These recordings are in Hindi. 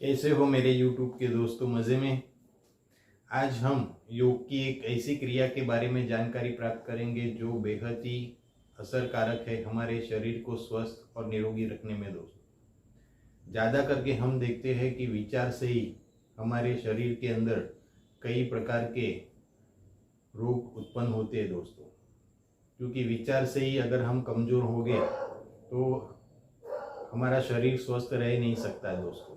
कैसे हो मेरे YouTube के दोस्तों? मज़े में। आज हम योग की एक ऐसी क्रिया के बारे में जानकारी प्राप्त करेंगे जो बेहद ही असरकारक है हमारे शरीर को स्वस्थ और निरोगी रखने में। दोस्तों, ज़्यादा करके हम देखते हैं कि विचार से ही हमारे शरीर के अंदर कई प्रकार के रोग उत्पन्न होते हैं दोस्तों। क्योंकि विचार से ही अगर हम कमज़ोर हो गए तो हमारा शरीर स्वस्थ रह नहीं सकता है दोस्तों।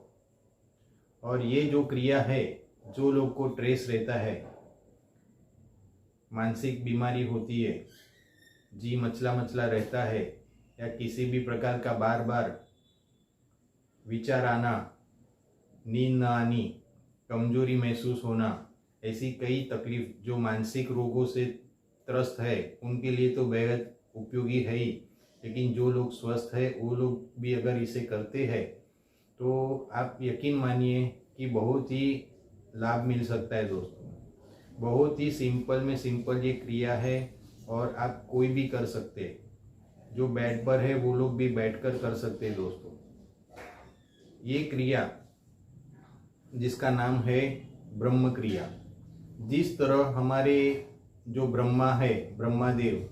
और ये जो क्रिया है, जो लोग को ट्रेस रहता है, मानसिक बीमारी होती है, जी मचला मचला रहता है, या किसी भी प्रकार का बार बार विचार आना, नींद न आनी, कमजोरी महसूस होना, ऐसी कई तकलीफ जो मानसिक रोगों से त्रस्त है उनके लिए तो बेहद उपयोगी है ही। लेकिन जो लोग स्वस्थ है वो लोग भी अगर इसे करते हैं तो आप यकीन मानिए कि बहुत ही लाभ मिल सकता है दोस्तों। बहुत ही सिंपल में सिंपल ये क्रिया है और आप कोई भी कर सकते हैं। जो बेड पर है वो लोग भी बैठकर कर सकते हैं दोस्तों। ये क्रिया जिसका नाम है ब्रह्म क्रिया। जिस तरह हमारे जो ब्रह्मा है, ब्रह्मादेव,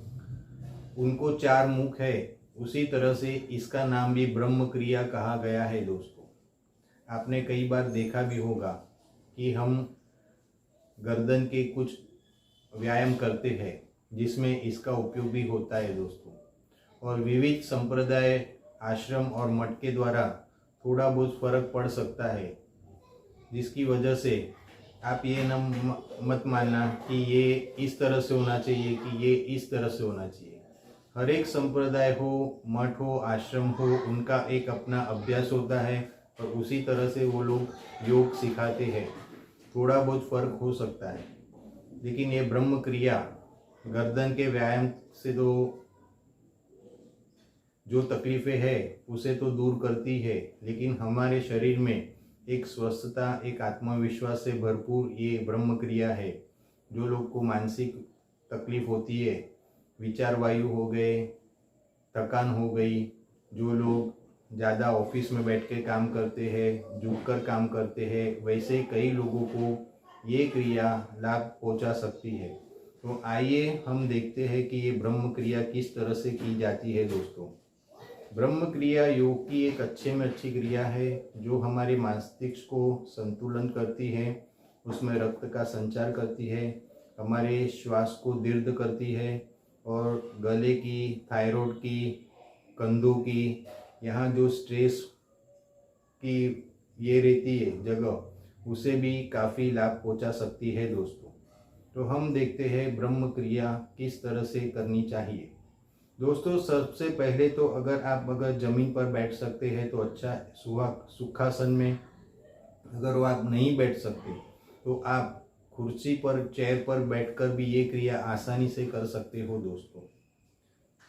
उनको 4 मुख है, उसी तरह से इसका नाम भी ब्रह्म क्रिया कहा गया है दोस्तों। आपने कई बार देखा भी होगा कि हम गर्दन के कुछ व्यायाम करते हैं जिसमें इसका उपयोग भी होता है दोस्तों। और विविध संप्रदाय, आश्रम और मठ के द्वारा थोड़ा बहुत फर्क पड़ सकता है, जिसकी वजह से आप ये न मत मानना कि ये इस तरह से होना चाहिए कि ये इस तरह से होना चाहिए। हर एक संप्रदाय हो, मठ हो, आश्रम हो, उनका एक अपना अभ्यास होता है और उसी तरह से वो लोग योग सिखाते हैं। थोड़ा बहुत फर्क हो सकता है, लेकिन ये ब्रह्म क्रिया गर्दन के व्यायाम से तो जो तकलीफ़ें हैं उसे तो दूर करती है, लेकिन हमारे शरीर में एक स्वस्थता, एक आत्मविश्वास से भरपूर ये ब्रह्म क्रिया है। जो लोग को मानसिक तकलीफ होती है, विचार वायु हो गए, थकान हो गई, जो लोग ज़्यादा ऑफिस में बैठ के काम करते हैं, झुककर काम करते हैं, वैसे कई लोगों को ये क्रिया लाभ पहुंचा सकती है। तो आइए हम देखते हैं कि ये ब्रह्म क्रिया किस तरह से की जाती है दोस्तों। ब्रह्म क्रिया योग की एक अच्छे में अच्छी क्रिया है जो हमारे मस्तिष्क को संतुलन करती है, उसमें रक्त का संचार करती है, हमारे श्वास को दीर्घ करती है और गले की, थायराइड की, कंधों की, यहाँ जो स्ट्रेस की ये रहती है जगह, उसे भी काफ़ी लाभ पहुँचा सकती है दोस्तों। तो हम देखते हैं ब्रह्म क्रिया किस तरह से करनी चाहिए दोस्तों। सबसे पहले तो अगर ज़मीन पर बैठ सकते हैं तो अच्छा, सुखासन में। अगर वो आप नहीं बैठ सकते तो आप कुर्सी पर, चेयर पर बैठकर भी ये क्रिया आसानी से कर सकते हो दोस्तों।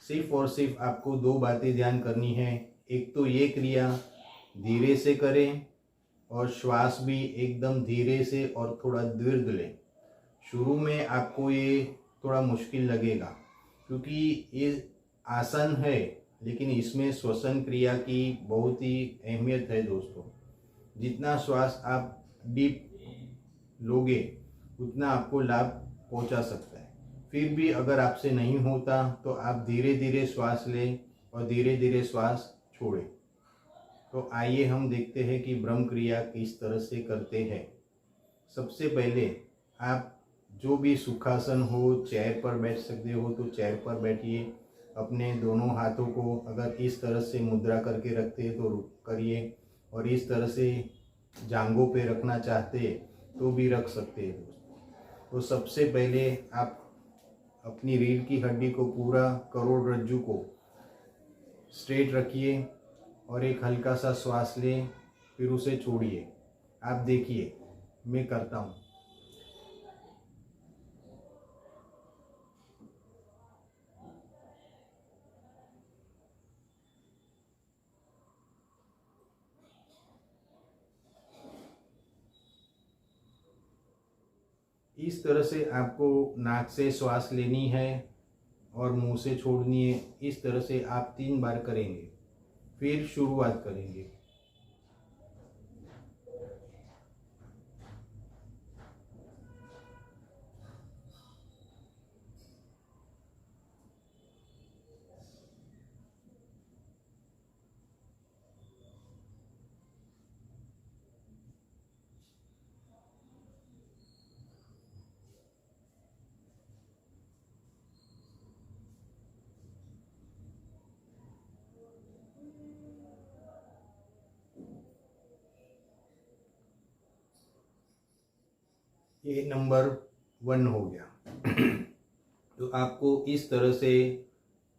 सिर्फ और सिर्फ आपको 2 बातें ध्यान करनी है। एक तो ये क्रिया धीरे से करें और श्वास भी एकदम धीरे से और थोड़ा दीर्घ लें। शुरू में आपको ये थोड़ा मुश्किल लगेगा क्योंकि ये आसन है, लेकिन इसमें श्वसन क्रिया की बहुत ही अहमियत है दोस्तों। जितना श्वास आप डीप लोगे उतना आपको लाभ पहुंचा सकता है। फिर भी अगर आपसे नहीं होता तो आप धीरे धीरे श्वास लें और धीरे धीरे श्वास छोड़ें। तो आइए हम देखते हैं कि ब्रह्म क्रिया किस तरह से करते हैं। सबसे पहले आप जो भी सुखासन हो, चेयर पर बैठ सकते हो तो चेयर पर बैठिए। अपने दोनों हाथों को अगर इस तरह से मुद्रा करके रखते हैं तो करिए, और इस तरह से जांघों पे रखना चाहते तो भी रख सकते हैं दोस्तों। तो सबसे पहले आप अपनी रीढ़ की हड्डी को, पूरा करोड़रज्जु को स्ट्रेट रखिए और एक हल्का सा श्वास लें, फिर उसे छोड़िए। आप देखिए, मैं करता हूँ। इस तरह से आपको नाक से श्वास लेनी है और मुंह से छोड़नी है। इस तरह से आप 3 बार करेंगे, फिर शुरुआत करेंगे। ये नंबर 1 हो गया। तो आपको इस तरह से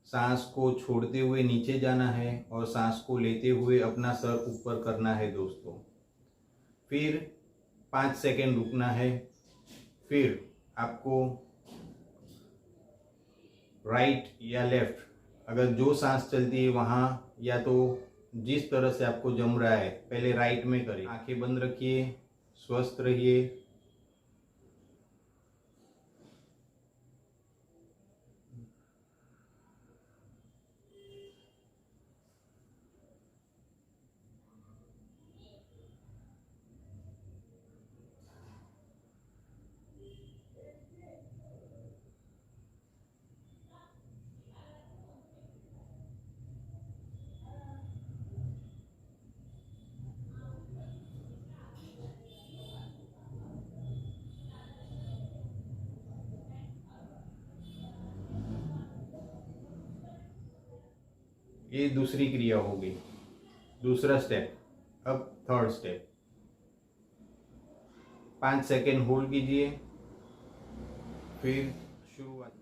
सांस को छोड़ते हुए नीचे जाना है और सांस को लेते हुए अपना सर ऊपर करना है दोस्तों। फिर 5 सेकेंड रुकना है। फिर आपको राइट या लेफ्ट, अगर जो सांस चलती है वहाँ, या तो जिस तरह से आपको जम रहा है पहले राइट में करें। आंखें बंद रखिए, स्वस्थ रहिए। ये दूसरी क्रिया हो गई, दूसरा स्टेप। अब थर्ड स्टेप, 5 सेकेंड होल्ड कीजिए। फिर शुरुआत।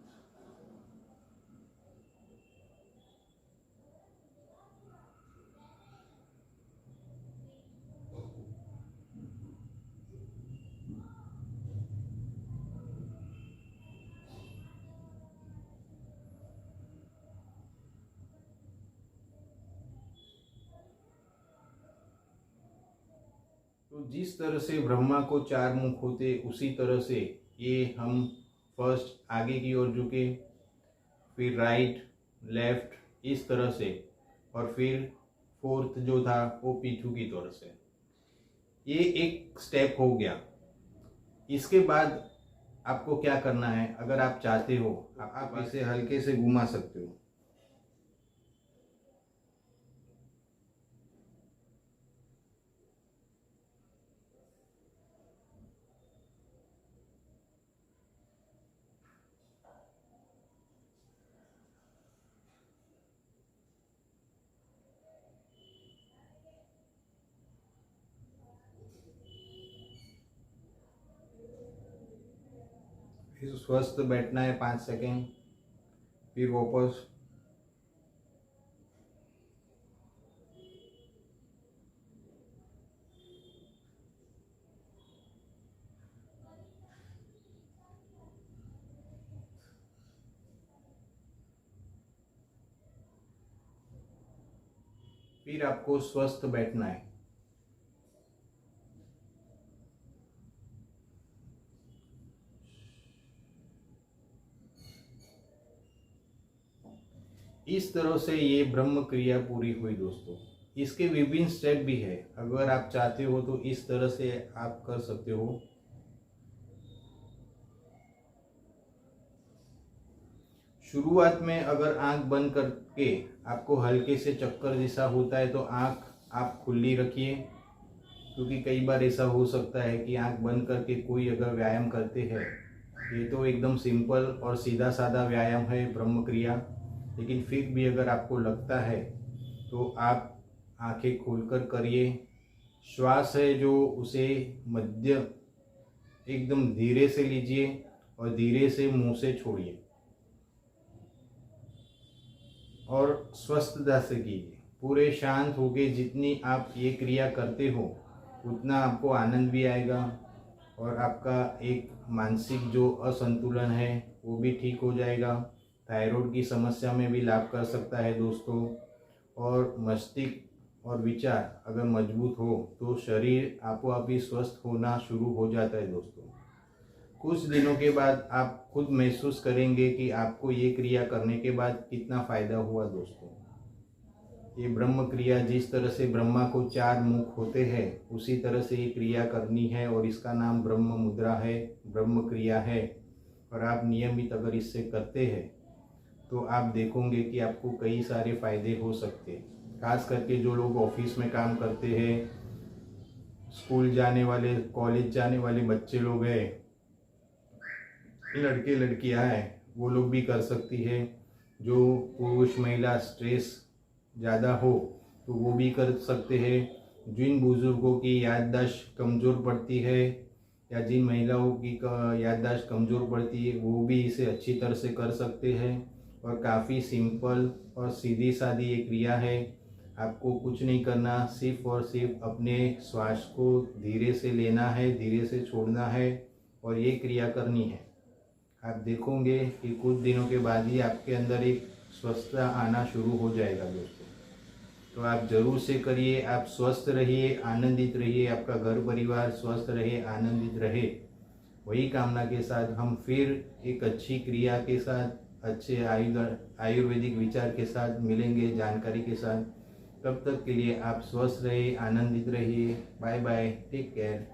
तो जिस तरह से ब्रह्मा को 4 मुख होते, उसी तरह से ये हम फर्स्ट आगे की ओर झुके, फिर राइट लेफ्ट इस तरह से, और फिर फोर्थ जो था वो पीछू की तरह से। ये एक स्टेप हो गया। इसके बाद आपको क्या करना है, अगर आप चाहते हो आप इसे हल्के से घुमा सकते हो। फिर स्वस्थ बैठना है 5 सेकेंड, फिर वापस। फिर आपको स्वस्थ बैठना है। इस तरह से ये ब्रह्म क्रिया पूरी हुई दोस्तों। इसके विभिन्न स्टेप भी है, अगर आप चाहते हो तो इस तरह से आप कर सकते हो। शुरुआत में अगर आंख बंद करके आपको हल्के से चक्कर जैसा होता है तो आंख आप खुली रखिए, क्योंकि कई बार ऐसा हो सकता है कि आंख बंद करके कोई अगर व्यायाम करते हैं, ये तो एकदम सिंपल और सीधा साधा व्यायाम है ब्रह्म क्रिया, लेकिन फिर भी अगर आपको लगता है तो आप आंखें खोलकर करिए। श्वास है जो उसे मध्य एकदम धीरे से लीजिए और धीरे से मुंह से छोड़िए और स्वस्थता से कीजिए। पूरे शांत होके जितनी आप ये क्रिया करते हो उतना आपको आनंद भी आएगा और आपका एक मानसिक जो असंतुलन है वो भी ठीक हो जाएगा। थायराइड की समस्या में भी लाभ कर सकता है दोस्तों। और मस्तिष्क और विचार अगर मजबूत हो तो शरीर आपो आप ही स्वस्थ होना शुरू हो जाता है दोस्तों। कुछ दिनों के बाद आप खुद महसूस करेंगे कि आपको ये क्रिया करने के बाद कितना फ़ायदा हुआ दोस्तों। ये ब्रह्म क्रिया जिस तरह से ब्रह्मा को 4 मुख होते हैं उसी तरह से ये क्रिया करनी है और इसका नाम ब्रह्म मुद्रा है, ब्रह्म क्रिया है। और आप नियमित अगर इससे करते हैं तो आप देखोगे कि आपको कई सारे फायदे हो सकते हैं। खास करके जो लोग ऑफिस में काम करते हैं, स्कूल जाने वाले, कॉलेज जाने वाले बच्चे लोग हैं, लड़के लड़कियां हैं, वो लोग भी कर सकती है। जो पुरुष महिला स्ट्रेस ज़्यादा हो तो वो भी कर सकते हैं। जिन बुज़ुर्गों की याददाश्त कमज़ोर पड़ती है या जिन महिलाओं की याददाश्त कमज़ोर पड़ती है वो भी इसे अच्छी तरह से कर सकते हैं। और काफ़ी सिंपल और सीधी सादी ये क्रिया है। आपको कुछ नहीं करना, सिर्फ और सिर्फ अपने श्वास को धीरे से लेना है, धीरे से छोड़ना है और ये क्रिया करनी है। आप देखोगे कि कुछ दिनों के बाद ही आपके अंदर एक स्वस्थता आना शुरू हो जाएगा दोस्तों। तो आप ज़रूर से करिए। आप स्वस्थ रहिए, आनंदित रहिए, आपका घर परिवार स्वस्थ रहे, आनंदित रहे, वही कामना के साथ हम फिर एक अच्छी क्रिया के साथ, अच्छे आयुर्वेदिक विचार के साथ मिलेंगे, जानकारी के साथ। तब तक के लिए आप स्वस्थ रहिए, आनंदित रहिए। Bye bye, take care.